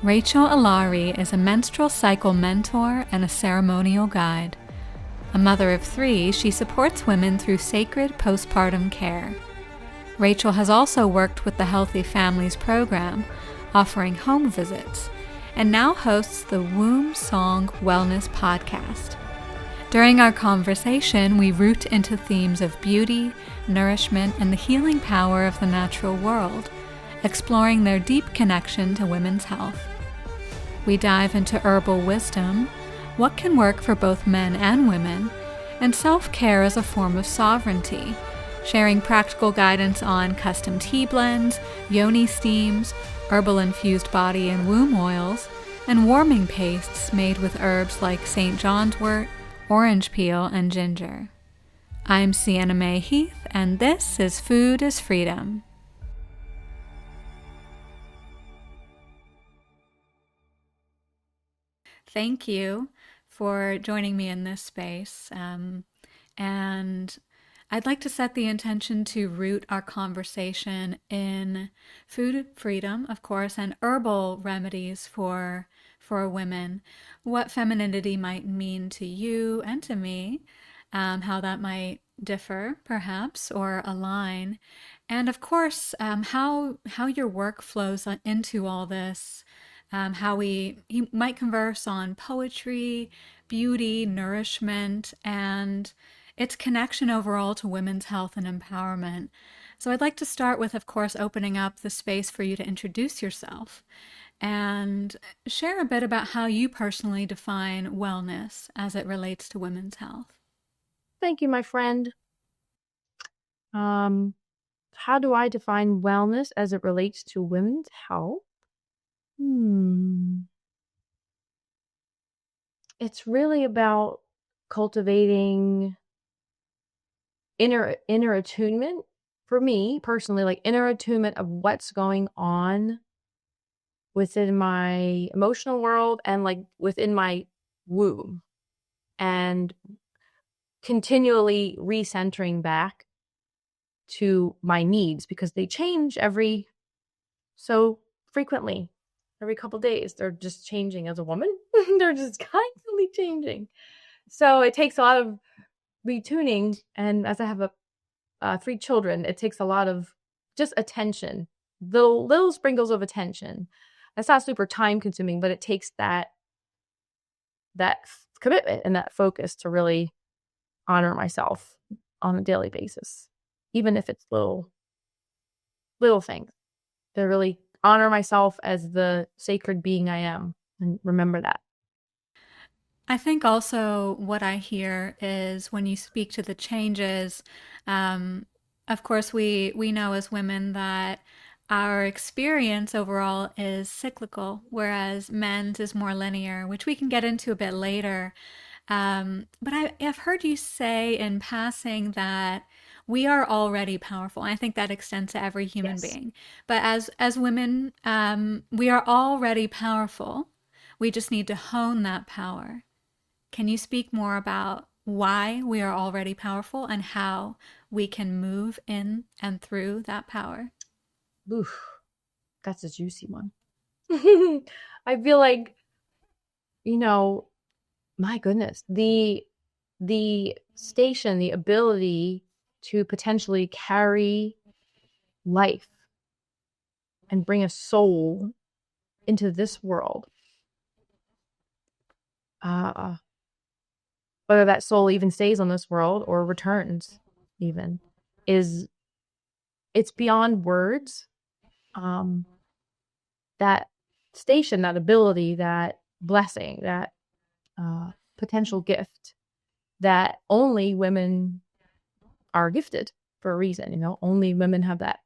Rachel Illari is a menstrual cycle mentor and a ceremonial guide. A mother of 3, she supports women through sacred postpartum care. Rachel has also worked with the Healthy Families program, offering home visits, and now hosts the Womb Song Wellness podcast. During our conversation, we root into themes of beauty, nourishment, and the healing power of the natural world, exploring their deep connection to women's health. We dive into herbal wisdom, what can work for both men and women, and self-care as a form of sovereignty, sharing practical guidance on custom tea blends, yoni steams, herbal-infused body and womb oils, and warming pastes made with herbs like St. John's wort, orange peel, and ginger. I'm Sienna Mae Heath, and this is Food is Freedom. Thank you for joining me in this space. And I'd like to set the intention to root our conversation in food freedom, of course, and herbal remedies for women, what femininity might mean to you and to me, how that might differ perhaps or align, and of course how your work flows into all this, how we might converse on poetry, beauty, nourishment, and its connection overall to women's health and empowerment. So I'd like to start with, of course, opening up the space for you to introduce yourself and share a bit about how you personally define wellness as it relates to women's health. Thank you, my friend. How do I define wellness as it relates to women's health? It's really about cultivating inner attunement for me personally, like inner attunement of what's going on within my emotional world and like within my womb, and continually recentering back to my needs, because they change every so frequently. Every couple days, they're just changing as a woman. They're just constantly changing. So it takes a lot of retuning. And as I have 3 children, it takes a lot of just attention, little sprinkles of attention. That's not super time consuming, but it takes that commitment and that focus to really honor myself on a daily basis, even if it's little things, to really honor myself as the sacred being I am, and remember that. I think also what I hear is when you speak to the changes, of course, we know as women that our experience overall is cyclical, whereas men's is more linear, which we can get into a bit later. But I've heard you say in passing that we are already powerful. And I think that extends to every human being. But as women, we are already powerful. We just need to hone that power. Can you speak more about why we are already powerful and how we can move in and through that power? Oof, that's a juicy one. I feel like, my goodness, the station, the ability to potentially carry life and bring a soul into this world, whether that soul even stays on this world or returns even, it's beyond words. That station, that ability, that blessing, that potential gift that only women are gifted for a reason. Only women have that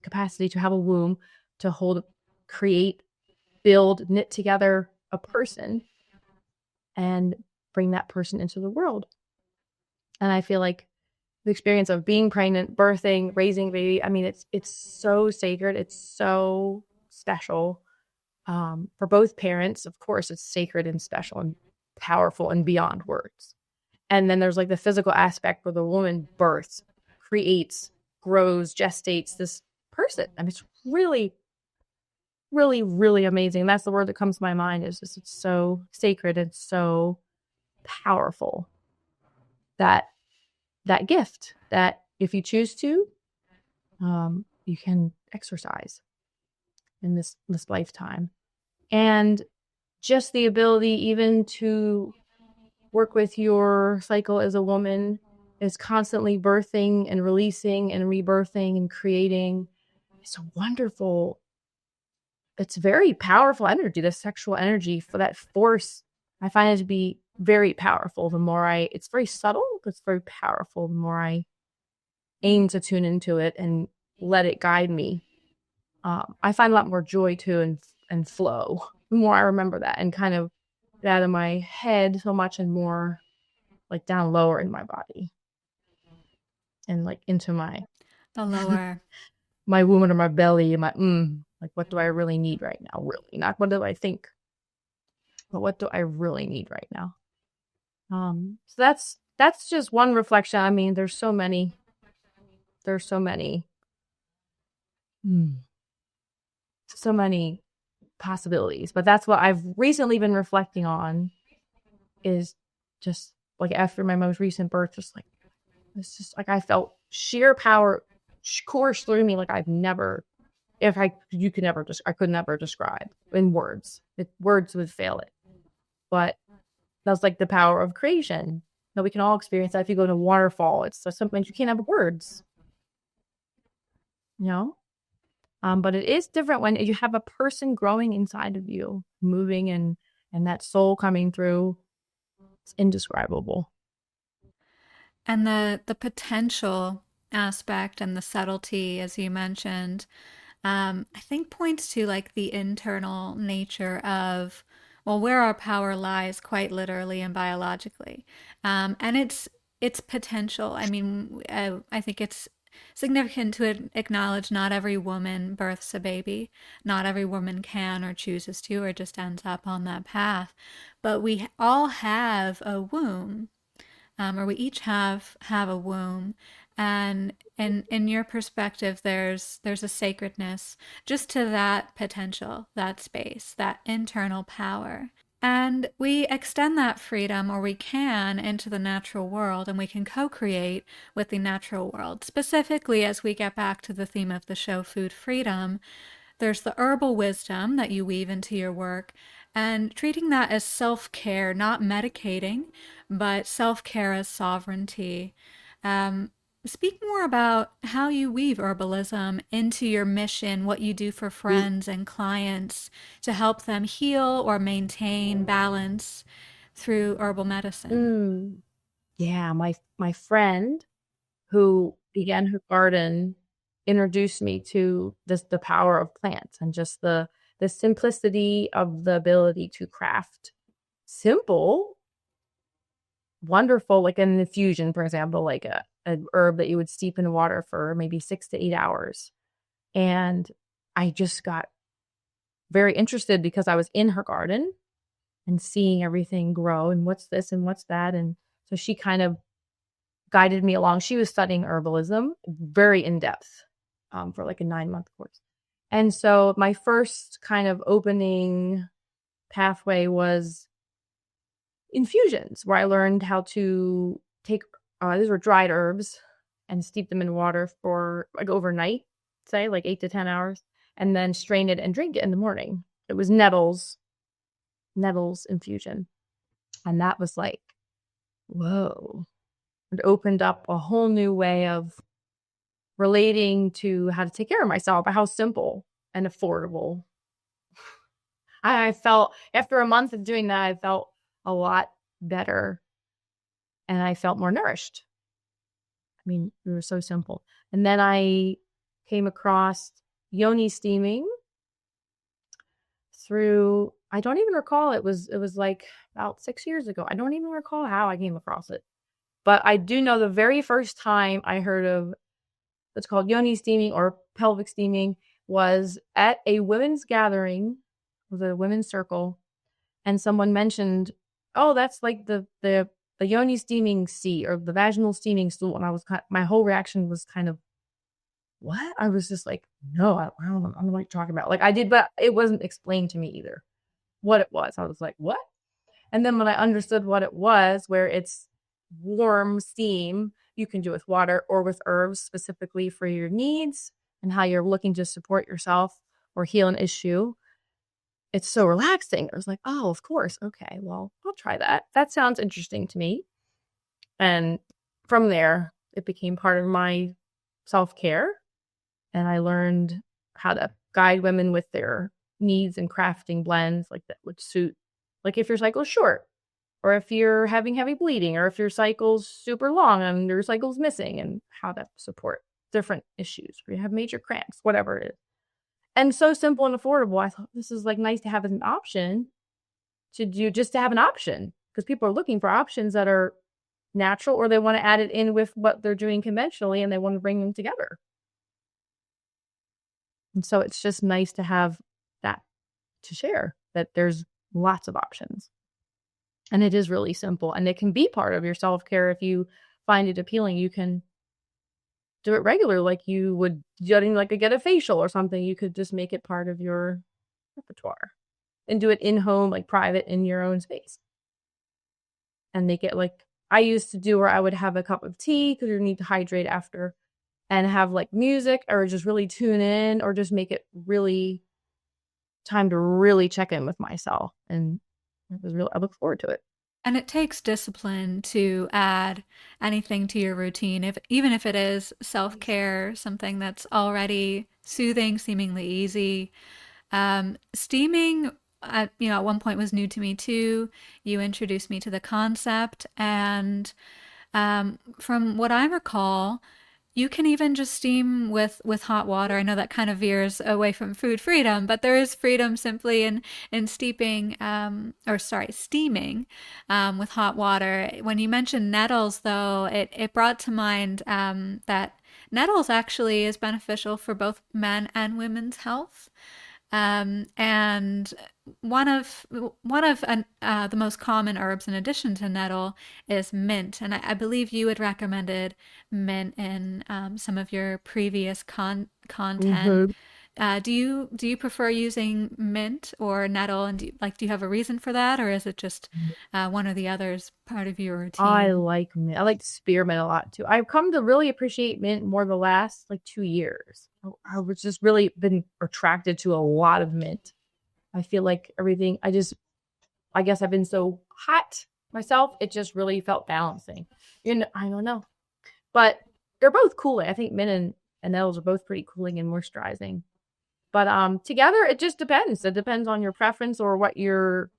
capacity to have a womb, to hold, create, build, knit together a person and bring that person into the world. And I feel like the experience of being pregnant, birthing, raising a baby, I mean, it's so sacred. It's so special. For both parents, of course, it's sacred and special and powerful and beyond words. And then there's like the physical aspect where the woman births, creates, grows, gestates this person. I mean, it's really really, really amazing. That's the word that comes to my mind, is just it's so sacred and so powerful. That gift that if you choose to, you can exercise in this lifetime. And just the ability even to work with your cycle as a woman is constantly birthing and releasing and rebirthing and creating. It's a wonderful, it's very powerful energy, the sexual energy, for that force. I find it to be very powerful. It's very subtle, but it's very powerful the more I aim to tune into it and let it guide me. I find a lot more joy too, and flow the more I remember that and kind of get out of my head so much and more like down lower in my body and like into The lower. my womb or my belly and my like, what do I really need right now? Really, not what do I think, but what do I really need right now? So that's just one reflection. I mean, there's so many. So many possibilities, but that's what I've recently been reflecting on, is just like after my most recent birth, just like, it's just like I felt sheer power course through me like I've never, I could never describe in words. Words would fail it. But that's like the power of creation. Now we can all experience that. If you go to a waterfall, it's something you can't have words. You know? But it is different when you have a person growing inside of you, moving and that soul coming through. It's indescribable. And the potential aspect and the subtlety, as you mentioned, I think points to like the internal nature of, well, where our power lies quite literally and biologically. And it's potential. I mean, I think it's significant to acknowledge not every woman births a baby. Not every woman can or chooses to or just ends up on that path. But we all have a womb, or we each have a womb, and in your perspective, there's a sacredness just to that potential, that space, that internal power. And we extend that freedom, or we can, into the natural world, and we can co-create with the natural world. Specifically, as we get back to the theme of the show, food freedom, there's the herbal wisdom that you weave into your work, and treating that as self-care, not medicating, but self-care as sovereignty. Um, Speak more about how you weave herbalism into your mission, what you do for friends and clients to help them heal or maintain balance through herbal medicine. Yeah, my friend who began her garden introduced me to the power of plants and just the simplicity of the ability to craft simple, wonderful, like an infusion, for example, like an herb that you would steep in water for maybe 6 to 8 hours. And I just got very interested because I was in her garden and seeing everything grow and what's this and what's that. And so she kind of guided me along. She was studying herbalism very in depth for like a 9-month course. And so my first kind of opening pathway was infusions, where I learned how to take, these were dried herbs, and steep them in water for like overnight, say like 8 to 10 hours, and then strain it and drink it in the morning. It was Nettle's infusion. And that was like, whoa. It opened up a whole new way of relating to how to take care of myself, but how simple and affordable. I felt, after a month of doing that, I felt a lot better and I felt more nourished. I mean, they were so simple. And then I came across yoni steaming through, I don't even recall, it was like about 6 years ago. I don't even recall how I came across it. But I do know the very first time I heard of what's called yoni steaming or pelvic steaming was at a women's gathering. It was a women's circle. And someone mentioned, oh, that's like the yoni steaming sea or the vaginal steaming stool. And my whole reaction was kind of what? I was just like, no, I don't know what you're talking about. Like I did, but it wasn't explained to me either what it was. I was like, what? And then when I understood what it was, where it's warm steam, you can do with water or with herbs specifically for your needs and how you're looking to support yourself or heal an issue. It's so relaxing. I was like, oh, of course. Okay, well, I'll try that. That sounds interesting to me. And from there, it became part of my self care. And I learned how to guide women with their needs and crafting blends like that would suit, like if your cycle's short, or if you're having heavy bleeding, or if your cycle's super long and your cycle's missing, and how to support different issues, or you have major cramps, whatever it is. And so simple and affordable. I thought this is like nice to have as an option to do, just to have an option, because people are looking for options that are natural, or they want to add it in with what they're doing conventionally and they want to bring them together. And so it's just nice to have that to share, that there's lots of options. And it is really simple, and it can be part of your self-care. If you find it appealing, you can do it regular, like you would getting like get a facial or something. You could just make it part of your repertoire and do it in home, like private in your own space. And make it like I used to do, where I would have a cup of tea because you need to hydrate after, and have like music, or just really tune in, or just make it really time to really check in with myself. And it was real. I look forward to it. And it takes discipline to add anything to your routine, if even if it is self-care, something that's already soothing, seemingly easy. Steaming, at one point was new to me too. You introduced me to the concept, and from what I recall, you can even just steam with hot water. I know that kind of veers away from food freedom, but there is freedom simply in steaming with hot water. When you mentioned nettles, though, it brought to mind that nettles actually is beneficial for both men and women's health. And one of the most common herbs in addition to nettle is mint, and I believe you had recommended mint in some of your previous content. Mm-hmm. Do you prefer using mint or nettle, and do you have a reason for that, or is it just one or the other is part of your I routine? like mint. I like spearmint a lot too. I've come to really appreciate mint more the last like 2 years. I was just really been attracted to a lot of mint. I feel like everything, I guess I've been so hot myself. It just really felt balancing. I don't know. But they're both cooling. I think mint and nettles are both pretty cooling and moisturizing. But together it just depends. It depends on your preference or what you're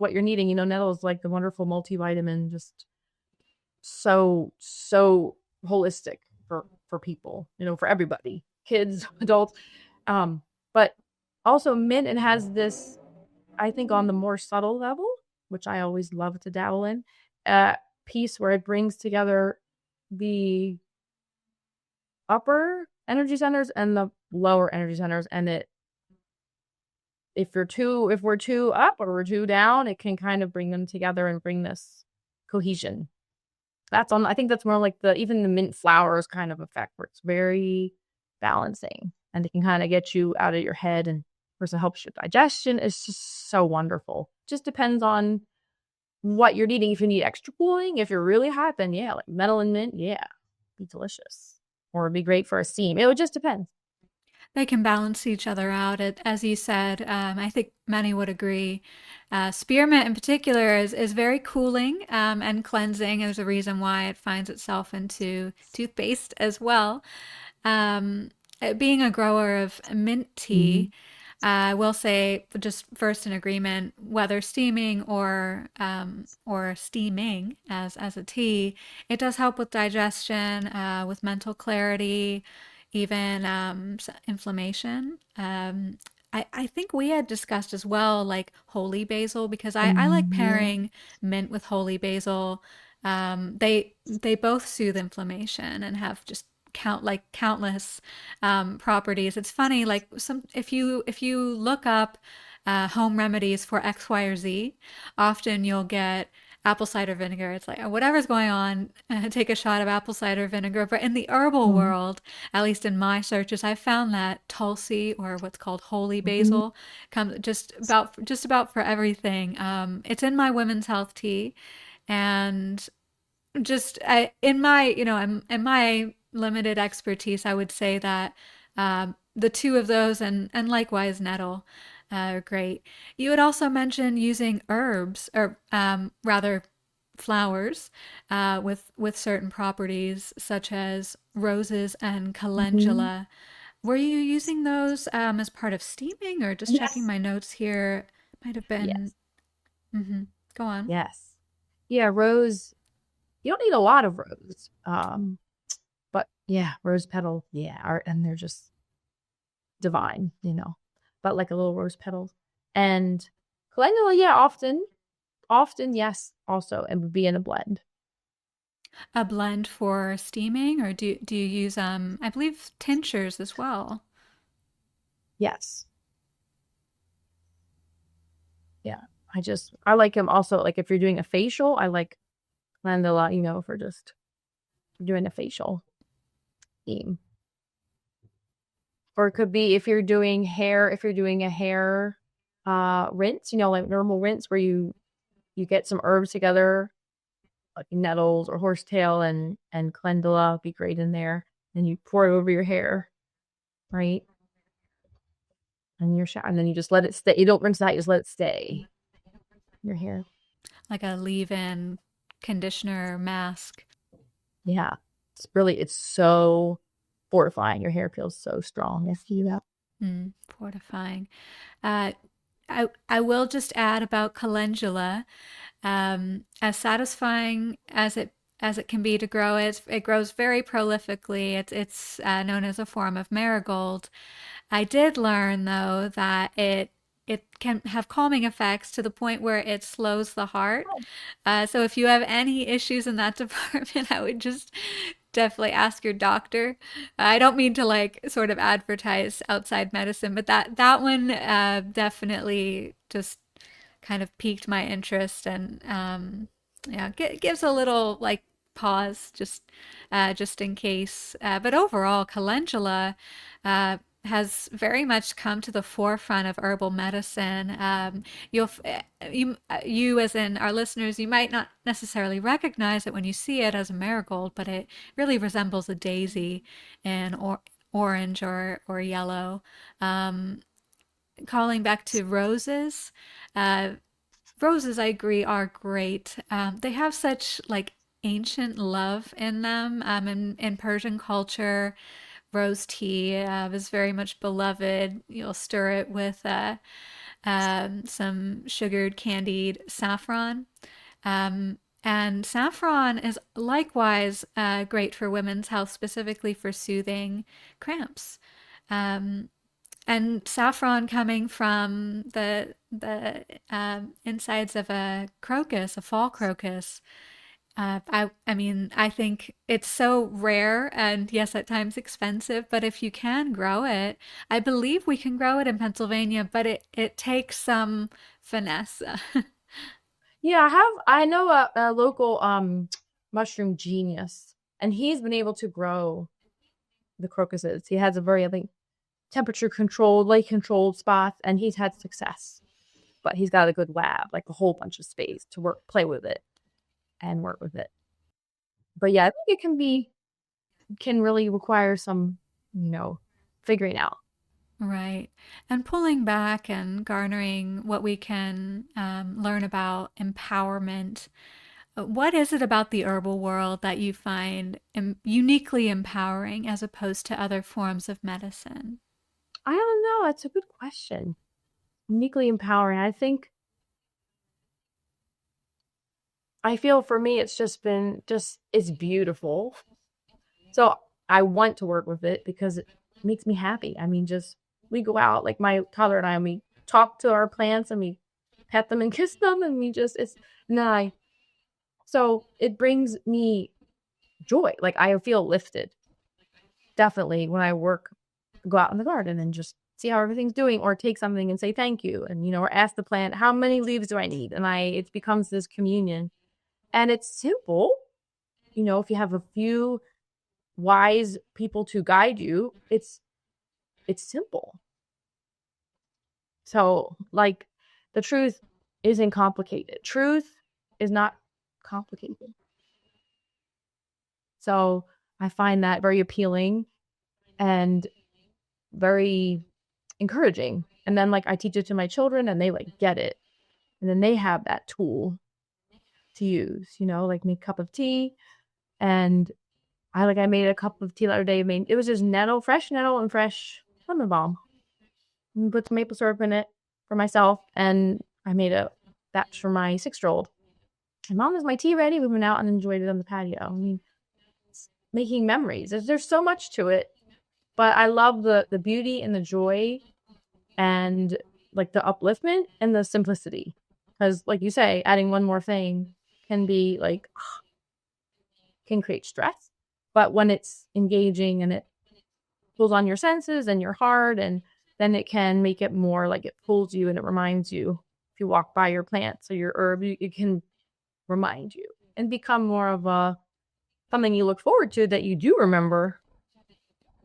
needing. Nettle is like the wonderful multivitamin, just so holistic for people, for everybody, kids, adults. But also mint, it has this, I think, on the more subtle level, which I always love to dabble in, piece where it brings together the upper energy centers and the lower energy centers, and if we're too up or we're too down, it can kind of bring them together and bring this cohesion. I think that's more like even the mint flowers kind of effect, where it's very balancing, and it can kind of get you out of your head, and of course it helps your digestion. It's just so wonderful. Just depends on what you're needing. If you need extra cooling, if you're really hot, then yeah, like nettle and mint, yeah, be delicious, or it'd be great for a steam. It would just depend. They can balance each other out. As you said, I think many would agree. Spearmint in particular is very cooling and cleansing. There's a reason why it finds itself into toothpaste as well. Being a grower of mint Mm-hmm. tea, I will say, just first in agreement, whether steaming or steaming as a tea, it does help with digestion, with mental clarity, even inflammation. I think we had discussed as well, like holy basil, because I like Yeah. pairing mint with holy basil. They both soothe inflammation and have just countless properties. It's funny, like if you look up home remedies for X, Y, or Z, often you'll get apple cider vinegar. It's like whatever's going on, take a shot of apple cider vinegar. But in the herbal world, at least in my searches, I found that Tulsi, or what's called holy Mhm. basil, comes just about for everything. It's in my women's health tea, and in my in my limited expertise, I would say that the two of those, and likewise nettle, are great. You had also mentioned using herbs, or rather flowers, with certain properties such as roses and Mhm. calendula. Were you using those as part of steaming, or just checking Yes. my notes here? Might have been. Yes. Hmm. Go on. Yes. Yeah, rose. You don't need a lot of rose. But yeah, rose petal, yeah, and they're just divine, but like a little rose petals. And calendula, yeah, often, yes, also, and would be in a blend. A blend for steaming, or do you use I believe tinctures as well? Yes. Yeah. I like them also. Like if you're doing a facial, I like calendula, for just doing a facial theme. Or it could be if you're doing a hair rinse, like normal rinse where you get some herbs together, like nettles or horsetail and calendula would be great in there. And you pour it over your hair, right? And your shower, and then you just let it stay. You don't rinse it out, you just let it stay in your hair. Like a leave-in conditioner mask. Yeah. It's so fortifying. Your hair feels so strong after you do that. Fortifying. Uh, I will just add about calendula. As satisfying as it can be to grow, it grows very prolifically. It's known as a form of marigold. I did learn though that it can have calming effects to the point where it slows the heart. So if you have any issues in that department, I would just definitely ask your doctor. I don't mean to like sort of advertise outside medicine, but that one definitely just kind of piqued my interest, and yeah, gives a little like pause just in case. But overall, calendula has very much come to the forefront of herbal medicine. You, as in our listeners, you might not necessarily recognize it when you see it as a marigold, but it really resembles a daisy in orange or yellow. Um, Calling back to roses, uh, roses, I agree, are great. They have such like ancient love in them. In Persian culture, rose tea is very much beloved. You'll stir it with some sugared candied saffron. And saffron is likewise great for women's health, specifically for soothing cramps. Um, and saffron coming from the insides of a crocus, a fall crocus. I mean, I think it's so rare and yes, at times expensive, but if you can grow it, I believe we can grow it in Pennsylvania, but it takes some finesse. Yeah, I know a local mushroom genius, and he's been able to grow the crocuses. He has a very, I think, temperature controlled, light controlled spots, and he's had success. But he's got a good lab, like a whole bunch of space to play with it and work with it. But yeah, I think can really require some, figuring out. Right. And pulling back and garnering what we can learn about empowerment. What is it about the herbal world that you find uniquely empowering as opposed to other forms of medicine? I don't know. That's a good question. Uniquely empowering. I feel for me, it's just been it's beautiful. So I want to work with it because it makes me happy. I mean, just we go out, like my toddler and we talk to our plants and we pet them and kiss them, and it's nice. So it brings me joy. Like I feel lifted. Definitely when I go out in the garden and just see how everything's doing, or take something and say thank you, and or ask the plant, how many leaves do I need? And it becomes this communion. And it's simple. You know, if you have a few wise people to guide you, it's simple. So, like, the truth isn't complicated. Truth is not complicated. So, I find that very appealing and very encouraging. And then, like, I teach it to my children and they like get it. And then they have that tool to use, you know, like make a cup of tea. And I made a cup of tea the other day. It was just fresh nettle and fresh lemon balm. And put some maple syrup in it for myself. And I made a batch for my 6-year-old. And Mom, is my tea ready? We went out and enjoyed it on the patio. I mean, it's making memories. There's so much to it. But I love the beauty and the joy and like the upliftment and the simplicity. Because like you say, adding one more thing can be like, can create stress. But when it's engaging and it pulls on your senses and your heart, and then it can make it more like it pulls you and it reminds you. If you walk by your plants or your herb, it can remind you and become more of a something you look forward to that you do remember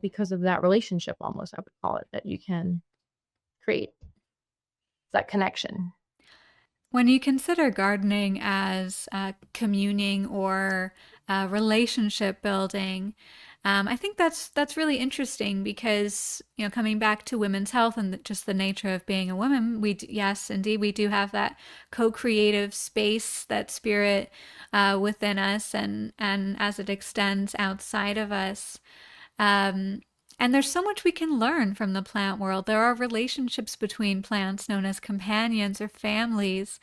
because of that relationship, almost, I would call it, that you can create that connection. When you consider gardening as communing or relationship building, I think that's really interesting because, you know, coming back to women's health and just the nature of being a woman, yes, indeed, we do have that co-creative space, that spirit within us, and as it extends outside of us. Um, and there's so much we can learn from the plant world. There are relationships between plants known as companions or families.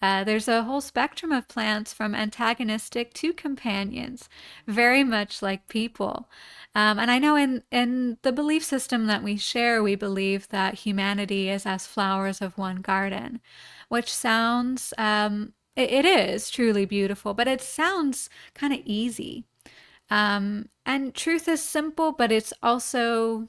There's a whole spectrum of plants from antagonistic to companions, very much like people. And I know in the belief system that we share, we believe that humanity is as flowers of one garden, which sounds, it is truly beautiful, but it sounds kind of easy. And truth is simple, but it's also,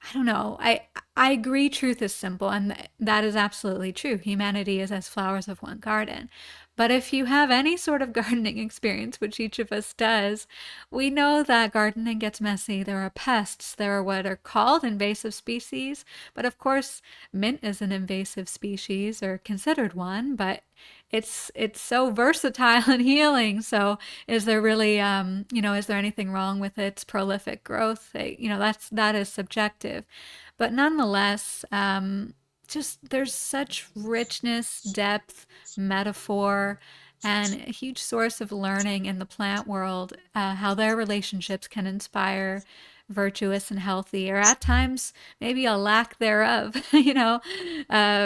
I don't know. I agree truth is simple, and that is absolutely true. Humanity is as flowers of one garden. But if you have any sort of gardening experience, which each of us does, we know that gardening gets messy. There are pests, there are what are called invasive species, but of course, mint is an invasive species or considered one, but it's so versatile and healing. So is there really is there anything wrong with its prolific growth? That is subjective, but nonetheless, just there's such richness, depth, metaphor, and a huge source of learning in the plant world, how their relationships can inspire virtuous and healthy, or at times maybe a lack thereof,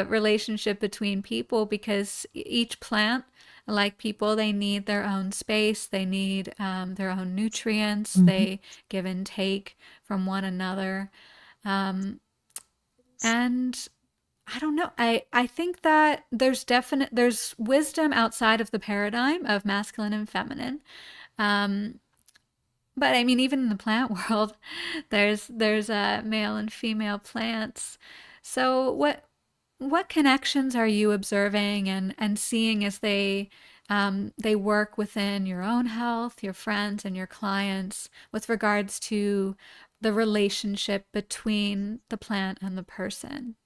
relationship between people, because each plant, like people, they need their own space, they need their own nutrients, they give and take from one another. And I don't know. I think that there's wisdom outside of the paradigm of masculine and feminine. Um, but I mean, even in the plant world, there's male and female plants. So what connections are you observing and seeing as they work within your own health, your friends, and your clients with regards to the relationship between the plant and the person?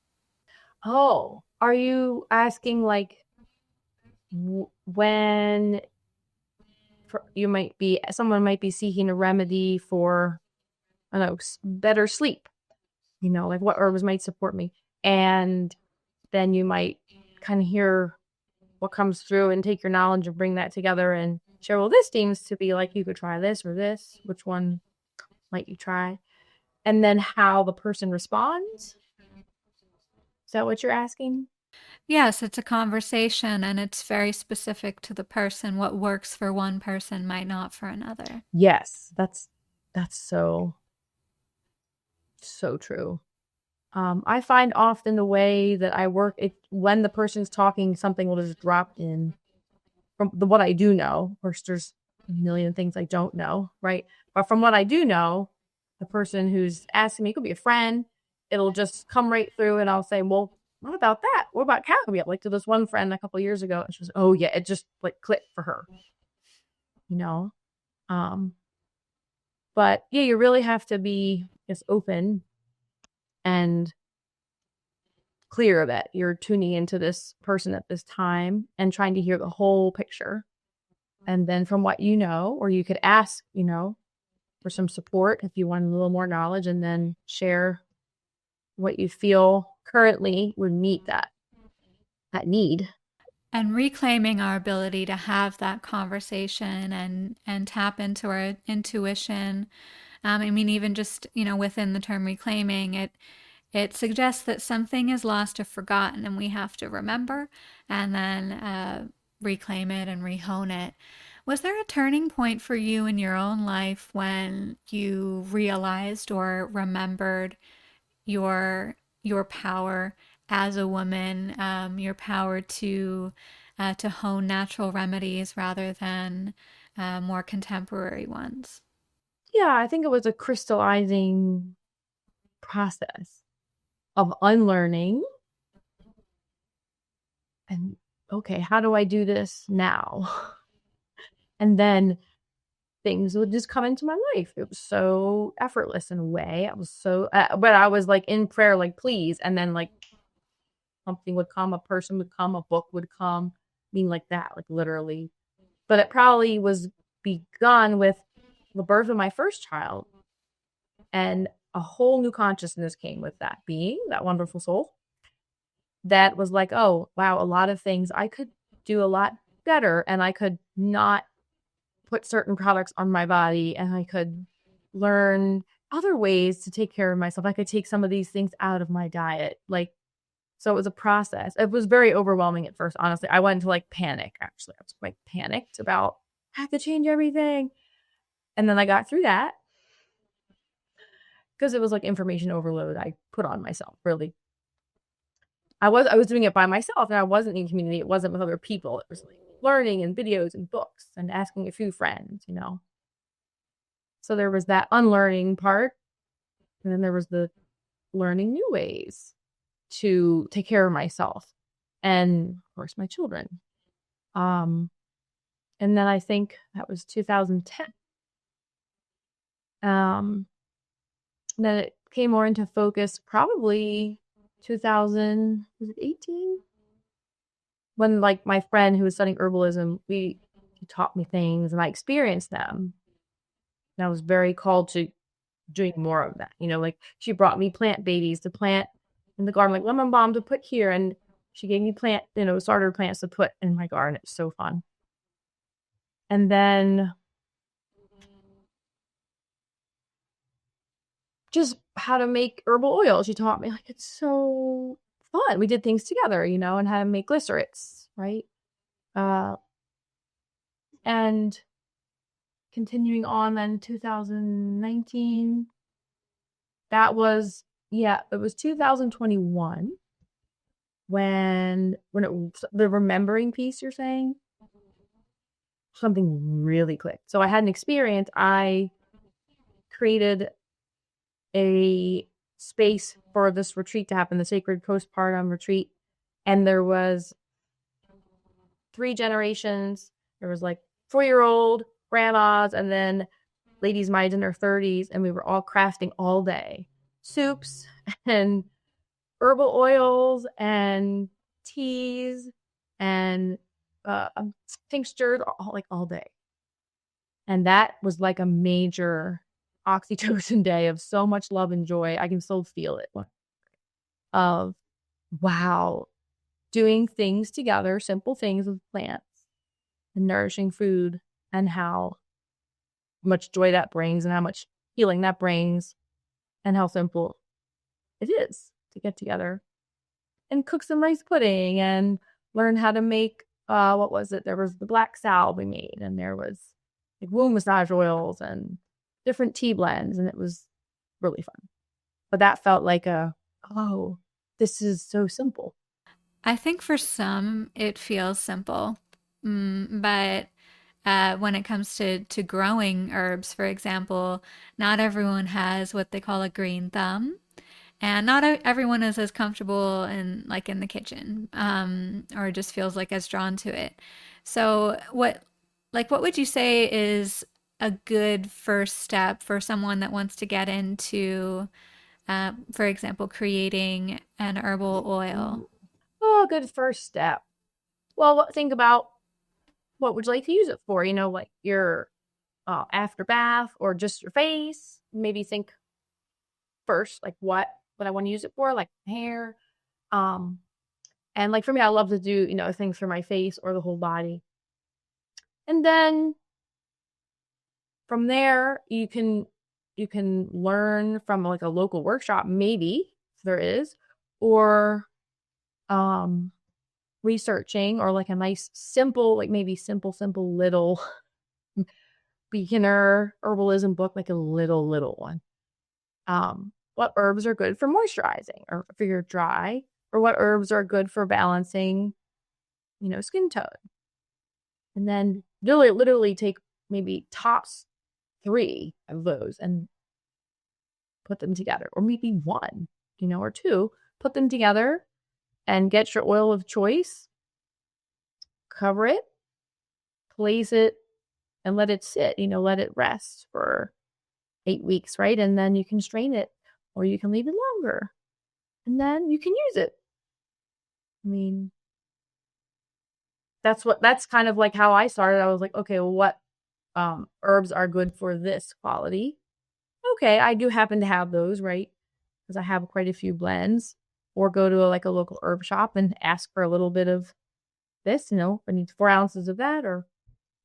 Oh, are you asking like when someone might be seeking a remedy for, I don't know, better sleep, like what herbs might support me? And then you might kind of hear what comes through and take your knowledge and bring that together and share, well, this seems to be like you could try this or this. Which one might you try? And then how the person responds. Is that what you're asking? Yes, it's a conversation and it's very specific to the person. What works for one person might not for another. Yes, that's so true. I find often the way that I work, when the person's talking, something will just drop in from what I do know. Of course, there's a million things I don't know, right? But from what I do know, the person who's asking me, could be a friend, it'll just come right through and I'll say, well, what about that? What about chamomile? Like to this one friend a couple years ago, and she was, oh yeah, it just like clicked for her, you know? Um, but yeah, you really have to be just open and clear that you're tuning into this person at this time and trying to hear the whole picture. And then from what you know, or you could ask, for some support if you want a little more knowledge, and then share what you feel currently would meet that need. And reclaiming our ability to have that conversation and tap into our intuition. I mean, even just, within the term reclaiming, it suggests that something is lost or forgotten and we have to remember and then reclaim it and rehone it. Was there a turning point for you in your own life when you realized or remembered your power as a woman, your power to hone natural remedies rather than more contemporary ones? Yeah, I think it was a crystallizing process of unlearning and, okay, how do I do this now? And then things would just come into my life. It was so effortless in a way. I was so, but I was like in prayer, like, please. And then like something would come, a person would come, a book would come, being like that, like literally. But it probably was begun with the birth of my first child. And a whole new consciousness came with that being, that wonderful soul. That was like, oh, wow, a lot of things I could do a lot better. And I could not put certain products on my body, and I could learn other ways to take care of myself. I could take some of these things out of my diet. Like, so it was a process. It was very overwhelming at first, honestly. I went into like panic, actually. I was like panicked about I have to change everything. And then I got through that because it was like information overload I put on myself, really. I was doing it by myself, and I wasn't in community. It wasn't with other people. It was like learning and videos and books and asking a few friends, So there was that unlearning part. And then there was the learning new ways to take care of myself and, of course, my children. And then I think that was 2010. Then it came more into focus probably 2018, when like my friend who was studying herbalism, he taught me things and I experienced them. And I was very called to doing more of that. Like she brought me plant babies to plant in the garden, like lemon balm to put here. And she gave me starter plants to put in my garden. It was so fun. And then just how to make herbal oil. She taught me, like, it's so fun. We did things together, and how to make glycerates, right? And continuing on then 2019, it was 2021 when the remembering piece you're saying, something really clicked. So I had an experience. I created a space for this retreat to happen, the sacred postpartum retreat. And there was 3 generations. There was like 4-year-old grandmas and then ladies my age in their 30s. And we were all crafting all day soups and herbal oils and teas and tinctures, all day. And that was like a major oxytocin day of so much love and joy. I can still feel it. Of, wow, doing things together, simple things with plants and nourishing food, and how much joy that brings and how much healing that brings, and how simple it is to get together and cook some rice pudding and learn how to make, what was it? There was the black salve we made, and there was like womb massage oils and different tea blends, and it was really fun. But that felt like this is so simple. I think for some it feels simple, but when it comes to growing herbs, for example, not everyone has what they call a green thumb. And not everyone is as comfortable in the kitchen, or just feels like as drawn to it. So what would you say is a good first step for someone that wants to get into, for example, creating an herbal oil? Oh, good first step. Well, think about what would you like to use it for? Like your after bath or just your face. Maybe think first, like what I want to use it for, like hair. Um, and like for me, I love to do things for my face or the whole body. And then from there, you can learn from like a local workshop, maybe if there is, or um researching, or like a nice simple, like maybe simple little beginner herbalism book, like a little one. What herbs are good for moisturizing or for your dry, or what herbs are good for balancing, skin tone. And then literally take maybe tops 3 of those and put them together, or maybe one, or two, put them together and get your oil of choice, cover it, place it, and let it sit, let it rest for 8 weeks, right? And then you can strain it, or you can leave it longer, and then you can use it. I mean, that's kind of like how I started. I was like, okay, well, what herbs are good for this quality? Okay, I do happen to have those, right? Because I have quite a few blends. Or go to like a local herb shop and ask for a little bit of this, I need 4 ounces of that, or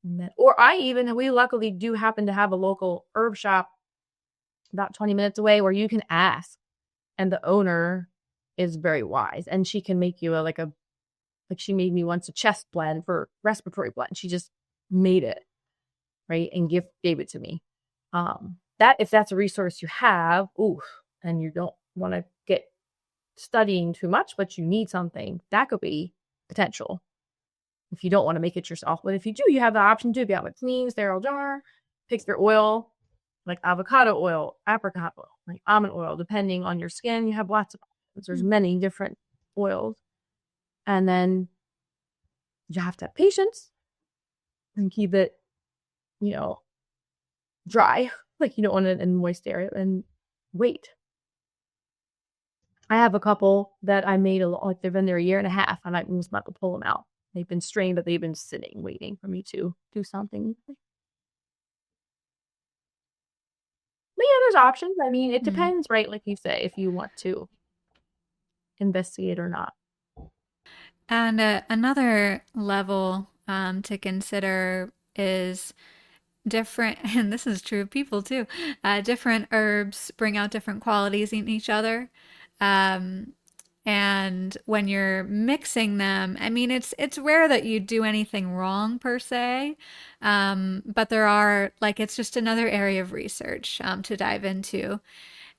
we luckily do happen to have a local herb shop about 20 minutes away where you can ask, and the owner is very wise, and she can make you like she made me once a chest blend for respiratory blend. She just made it, right, and gave it to me. That if that's a resource you have, and you don't want to get studying too much, but you need something, that could be potential. If you don't want to make it yourself, but if you do, you have the option to. If you have a clean, sterile jar, pick your oil, like avocado oil, apricot oil, like almond oil, depending on your skin. You have lots of options. There's many different oils. And then you have to have patience and keep it, dry. Like you don't want it in moist area, and wait. I have a couple that I made like they've been there a year and a half, and I was about to pull them out. They've been strained, but they've been sitting, waiting for me to do something. But yeah, there's options. I mean, it depends, right? Like you say, if you want to investigate or not. And another level to consider is different, and this is true of people too, different herbs bring out different qualities in each other. Um, and when you're mixing them, I mean, it's rare that you do anything wrong per se, but there are, like, it's just another area of research to dive into.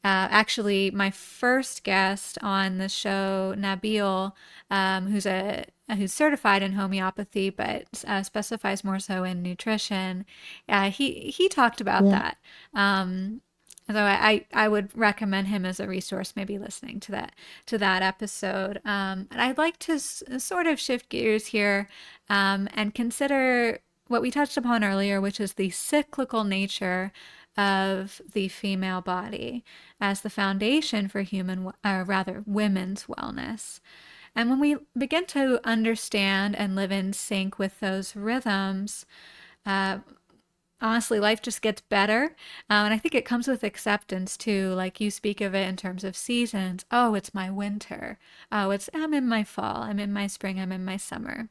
Actually, my first guest on the show, Nabil, who's certified in homeopathy but specifies more so in nutrition, he talked about that. So I would recommend him as a resource, maybe listening to that episode. And I'd like to sort of shift gears here and consider what we touched upon earlier, which is the cyclical nature of the female body as the foundation for women's wellness. And when we begin to understand and live in sync with those rhythms, honestly, life just gets better. And I think it comes with acceptance too. Like you speak of it in terms of seasons. Oh, it's my winter. Oh, I'm in my fall. I'm in my spring. I'm in my summer.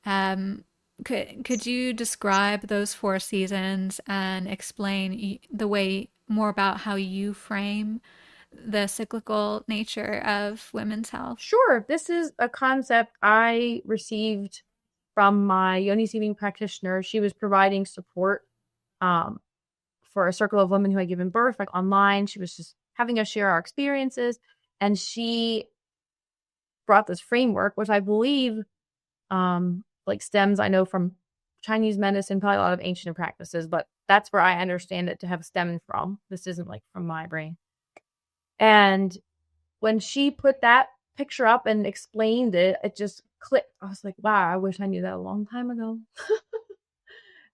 Um, could you describe those 4 seasons and explain the way more about how you frame the cyclical nature of women's health? Sure. This is a concept I received from my yoni seeding practitioner. She was providing support for a circle of women who had given birth, like online. She was just having us share our experiences, and she brought this framework, which I believe like stems, I know, from Chinese medicine, probably a lot of ancient practices, but that's where I understand it to have stemmed from. This isn't like from my brain. And when she put that picture up and explained it, it just clicked. I was like, wow, I wish I knew that a long time ago.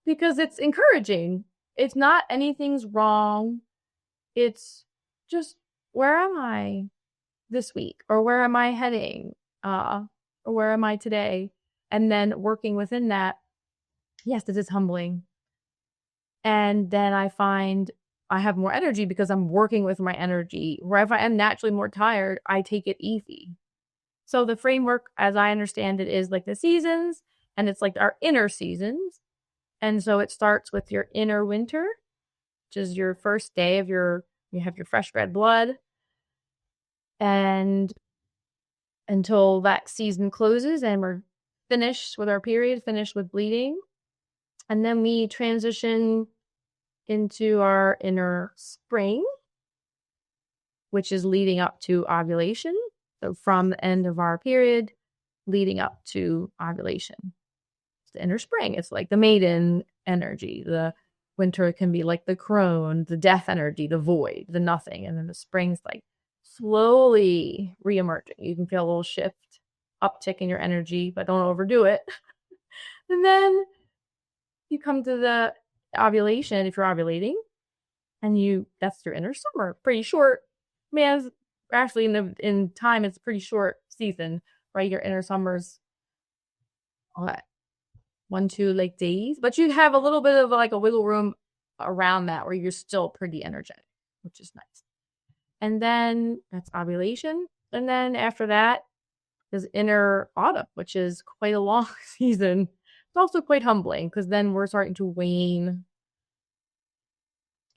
Because it's encouraging. It's not anything's wrong. It's just, where am I this week? Or where am I heading? Or where am I today? And then working within that, yes, this is humbling. And then I find I have more energy because I'm working with my energy. Where if I am naturally more tired, I take it easy. So the framework, as I understand it, is like the seasons, and it's like our inner seasons. And so it starts with your inner winter, which is your first day of you have your fresh red blood. And until that season closes and we're finished with our period, finished with bleeding. And then we transition into our inner spring, which is leading up to ovulation. So from the end of our period, leading up to ovulation. It's the inner spring. It's like the maiden energy. The winter can be like the crone, the death energy, the void, the nothing. And then the spring's like slowly re-emerging. You can feel a little shift, uptick in your energy, but don't overdo it. And then you come to the ovulation if you're ovulating, and that's your inner summer. Pretty short. Man, actually in time it's a pretty short season, right? Your inner summer's what, 1-2 like days, but you have a little bit of like a wiggle room around that where you're still pretty energetic, which is nice. And then that's ovulation. And then after that is inner autumn, which is quite a long season. It's also quite humbling because then we're starting to wane.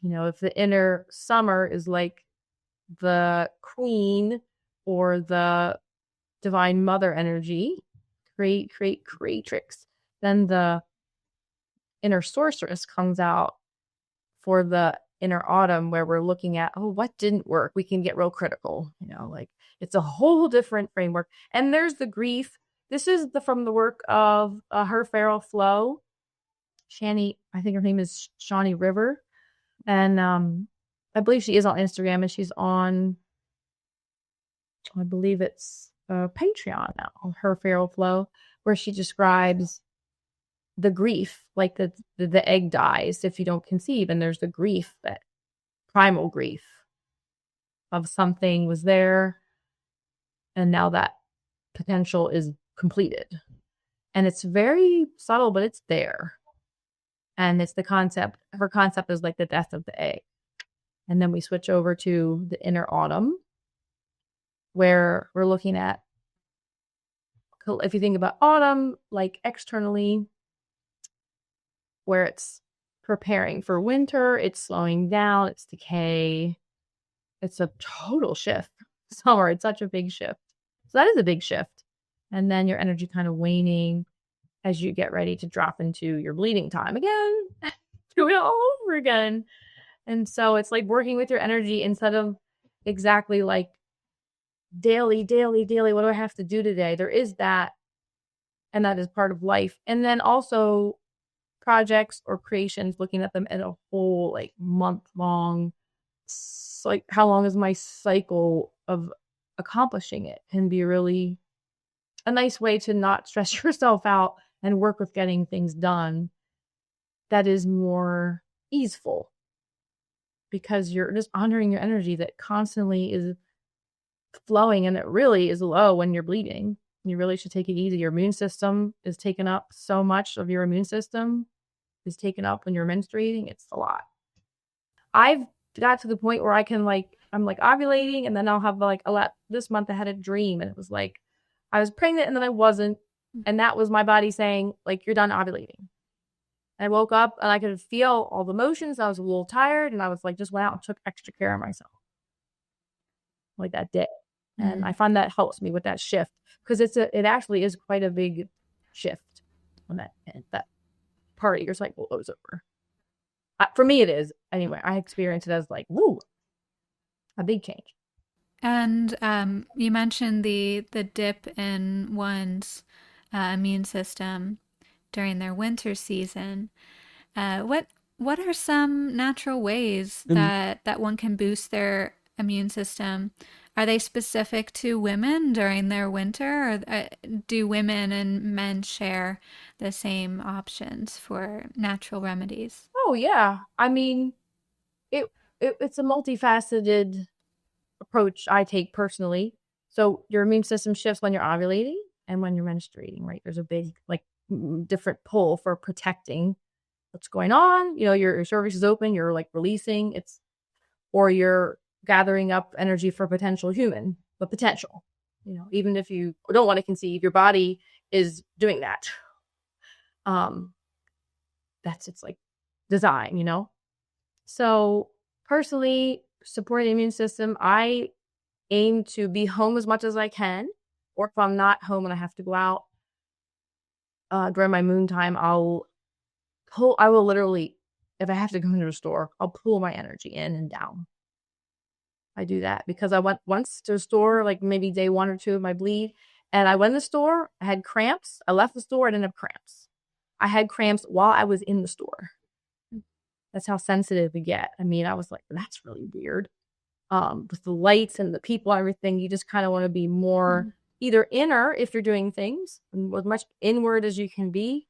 You know, if the inner summer is like the queen or the divine mother energy, creatrix, then the inner sorceress comes out for the inner autumn, where we're looking at, what didn't work? We can get real critical, like it's a whole different framework. And there's the grief. This is from the work of her feral flow, Shani, I think her name is Shawnee River. And I believe she is on Instagram, and she's on, I believe it's Patreon now, her feral flow, where she describes the grief, like the egg dies if you don't conceive, and there's the grief, that primal grief of something was there and now that potential is completed. And it's very subtle, but it's there. And it's the concept, her concept is like the death of the egg. And then we switch over to the inner autumn, where we're looking at, if you think about autumn, like externally, where it's preparing for winter, it's slowing down, it's decay. It's a total shift. Summer, it's such a big shift. So that is a big shift. And then your energy kind of waning as you get ready to drop into your bleeding time again. Do it all over again. And so it's like working with your energy instead of exactly like daily, what do I have to do today? There is that. And that is part of life. And then also projects or creations, looking at them in a whole like month long, like how long is my cycle of accomplishing it, can be really a nice way to not stress yourself out and work with getting things done that is more easeful, because you're just honoring your energy that constantly is flowing, and it really is low when you're bleeding. You really should take it easy. Your immune system is taken up. So much of your immune system is taken up when you're menstruating. It's a lot. I've got to the point where I'm like ovulating, and then I'll have like this month I had a dream, and it was like I was pregnant and then I wasn't. And that was my body saying, like, you're done ovulating. And I woke up and I could feel all the motions. I was a little tired, and I was like, just went out and took extra care of myself like that day. And I find that helps me with that shift, because it actually is quite a big shift when that part of your cycle goes over. For me, it is. Anyway, I experience it as like, woo, a big change. And you mentioned the dip in one's immune system during their winter season. What are some natural ways that one can boost their immune system are they specific to women during their winter, or do women and men share the same options for natural remedies? Oh yeah. I mean, it, it's a multifaceted approach I take personally. So your immune system shifts when you're ovulating and when you're menstruating, right? There's a big like different pull for protecting what's going on. You know, your cervix is open, you're like releasing it's, or you're gathering up energy for potential human, but potential. You know, even if you don't want to conceive, your body is doing that. Um, that's its like design, you know? So personally, supporting the immune system, I aim to be home as much as I can. Or if I'm not home and I have to go out during my moon time, I will literally, if I have to go into the store, I'll pull my energy in and down. I do that because I went once to the store, like maybe day 1 or 2 of my bleed, and I went to the store, I had cramps. I left the store, I didn't have cramps. I had cramps while I was in the store. That's how sensitive we get. I mean, I was like, that's really weird. With the lights and the people and everything, you just kind of want to be more either inner if you're doing things, and as much inward as you can be,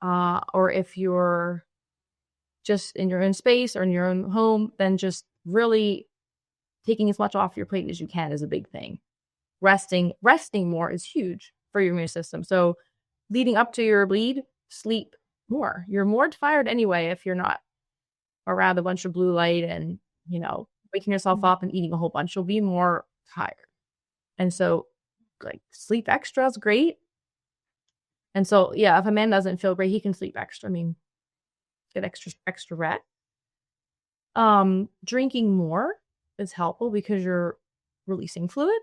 or if you're just in your own space or in your own home, then just really taking as much off your plate as you can is a big thing. Resting more is huge for your immune system. So leading up to your bleed, sleep more. You're more tired anyway if you're not around a bunch of blue light and, you know, waking yourself up and eating a whole bunch. You'll be more tired. And so like sleep extra is great. And so, yeah, if a man doesn't feel great, he can sleep extra. I mean, get extra rest. Drinking more is helpful because you're releasing fluid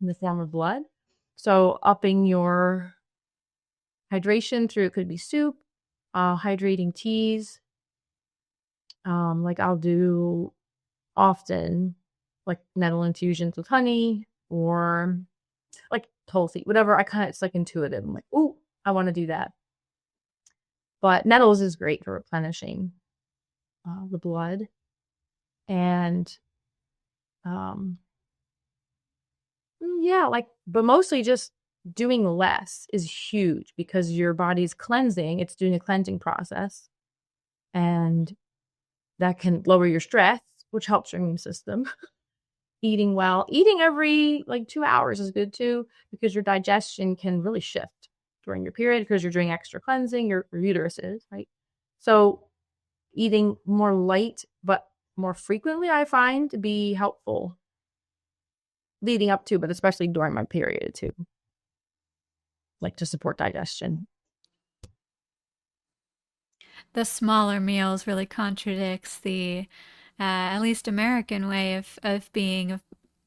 in the form of blood. So upping your hydration through, it could be soup, hydrating teas. Like I'll do often like nettle infusions with honey or like tulsi, whatever. I kind of, it's like intuitive. I'm like, oh, I want to do that. But nettles is great for replenishing the blood. And yeah, like, but mostly just doing less is huge because your body's cleansing. It's doing a cleansing process. And that can lower your stress, which helps your immune system. Eating well, eating every like 2 hours is good too, because your digestion can really shift during your period because you're doing extra cleansing, your uterus is, right? So eating more light, but more frequently, I find to be helpful leading up to, but especially during my period too, like to support digestion. The smaller meals really contradicts the at least American way of being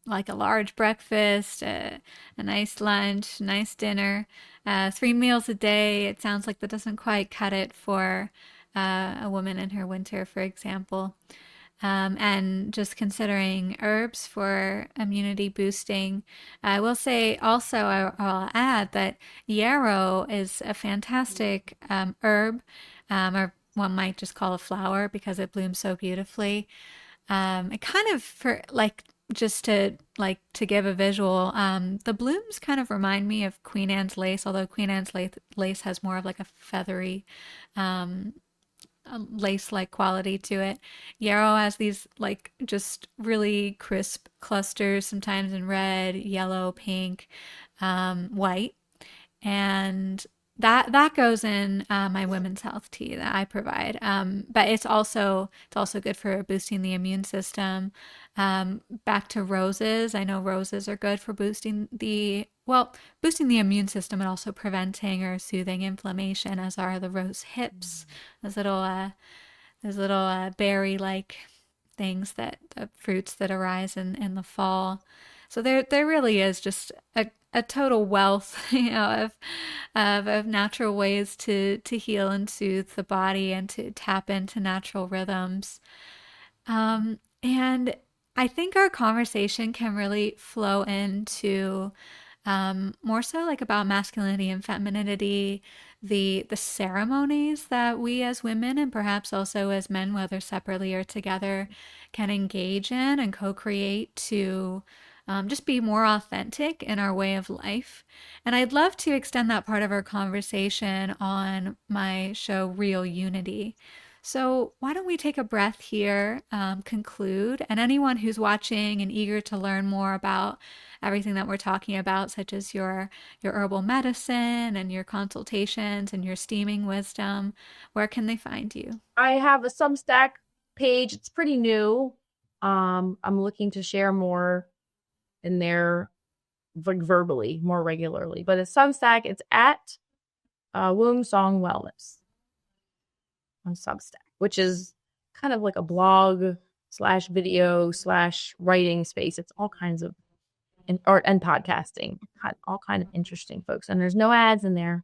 like a large breakfast, a nice lunch, nice dinner, 3 meals a day. It sounds like that doesn't quite cut it for a woman in her winter, for example. And just considering herbs for immunity boosting. I will say also, I'll add that yarrow is a fantastic herb, or one might just call a flower because it blooms so beautifully. It kind of, for like, just to like to give a visual, the blooms kind of remind me of Queen Anne's lace, although Queen Anne's lace has more of like a feathery lace-like quality to it. Yarrow has these like just really crisp clusters, sometimes in red, yellow, pink, white, and that goes in my women's health tea that I provide. But it's also good for boosting the immune system. Back to roses, I know roses are good for boosting the immune system and also preventing or soothing inflammation, as are the rose hips, those little berry-like things, that the fruits that arise in the fall. So there really is just a total wealth, of natural ways to heal and soothe the body and to tap into natural rhythms. And I think our conversation can really flow into more so like about masculinity and femininity, the ceremonies that we as women and perhaps also as men, whether separately or together, can engage in and co-create to just be more authentic in our way of life. And I'd love to extend that part of our conversation on my show, Real Unity. So, why don't we take a breath here, conclude, and anyone who's watching and eager to learn more about everything that we're talking about, such as your herbal medicine and your consultations and your steaming wisdom, where can they find you? I have a Substack page. It's pretty new. I'm looking to share more in there, like verbally, more regularly. But it's Substack. It's at Womb Song Wellness on Substack, which is kind of like a blog slash video slash writing space. It's all kinds of art and podcasting, all kind of interesting folks. And there's no ads in there.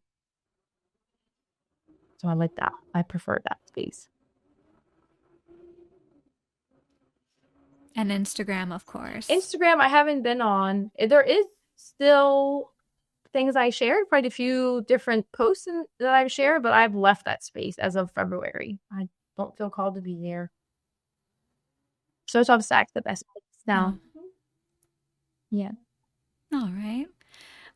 So I like that. I prefer that space. And Instagram, of course. Instagram, I haven't been on. There is still things I shared, quite a few different posts that I've shared, but I've left that space as of February. I don't feel called to be there. So Substack's the best place now. Yeah. All right.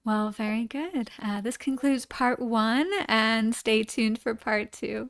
Well, very good. This concludes part 1, and stay tuned for part 2.